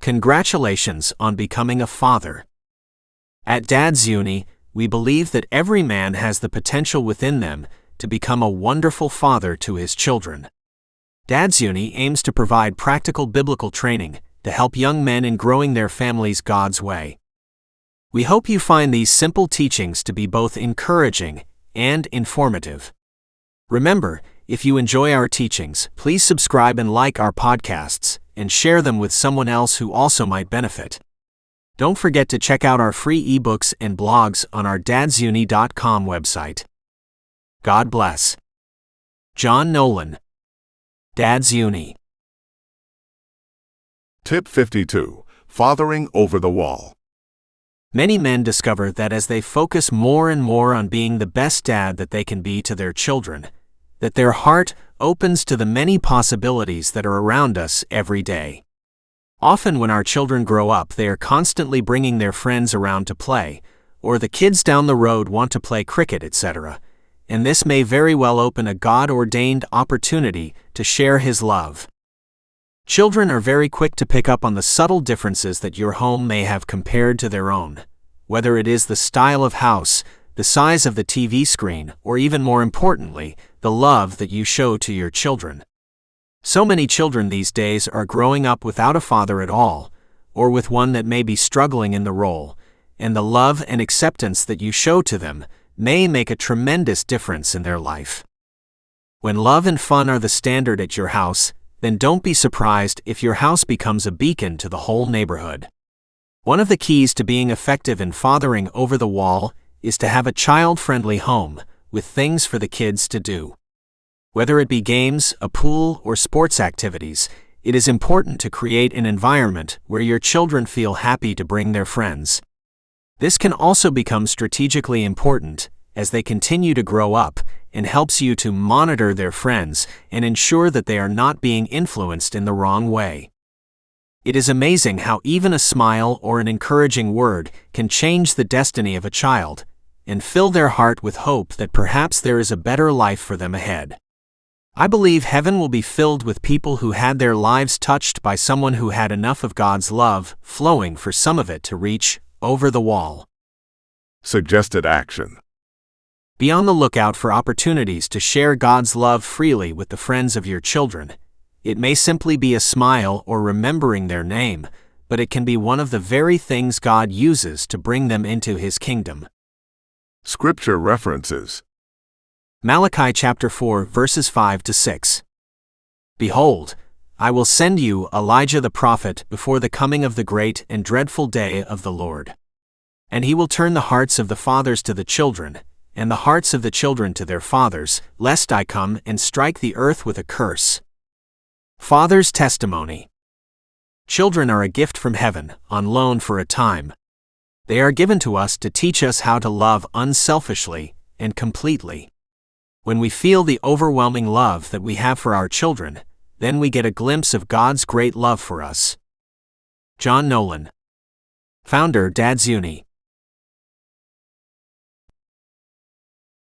Congratulations on becoming a father. At Dad's Uni, we believe that every man has the potential within them to become a wonderful father to his children. Dad's Uni aims to provide practical biblical training to help young men in growing their families God's way. We hope you find these simple teachings to be both encouraging and informative. Remember, if you enjoy our teachings, please subscribe and like our podcasts, and share them with someone else who also might benefit. Don't forget to check out our free ebooks and blogs on our dadsuni.com website. God bless. John Nolan. Dad's Uni. Tip 52. Fathering over the wall. Many men discover that as they focus more and more on being the best dad that they can be to their children, that their heart opens to the many possibilities that are around us every day. Often when our children grow up, they are constantly bringing their friends around to play, or the kids down the road want to play cricket, etc., and this may very well open a God-ordained opportunity to share His love. Children are very quick to pick up on the subtle differences that your home may have compared to their own, whether it is the style of house, the size of the TV screen, or even more importantly, the love that you show to your children. So many children these days are growing up without a father at all, or with one that may be struggling in the role, and the love and acceptance that you show to them may make a tremendous difference in their life. When love and fun are the standard at your house, then don't be surprised if your house becomes a beacon to the whole neighborhood. One of the keys to being effective in fathering over the wall is to have a child-friendly home, with things for the kids to do. Whether it be games, a pool, or sports activities, it is important to create an environment where your children feel happy to bring their friends. This can also become strategically important as they continue to grow up and helps you to monitor their friends and ensure that they are not being influenced in the wrong way. It is amazing how even a smile or an encouraging word can change the destiny of a child and fill their heart with hope that perhaps there is a better life for them ahead. I believe heaven will be filled with people who had their lives touched by someone who had enough of God's love flowing for some of it to reach over the wall. Suggested action. Be on the lookout for opportunities to share God's love freely with the friends of your children. It may simply be a smile or remembering their name, but it can be one of the very things God uses to bring them into His kingdom. Scripture references. Malachi chapter 4 verses 5 to 6. Behold, I will send you Elijah the prophet before the coming of the great and dreadful day of the Lord. And he will turn the hearts of the fathers to the children, and the hearts of the children to their fathers, lest I come and strike the earth with a curse. Father's testimony. Children are a gift from heaven, on loan for a time. They are given to us to teach us how to love unselfishly and completely. When we feel the overwhelming love that we have for our children, then we get a glimpse of God's great love for us. John Nolan. Founder, Dad's Uni.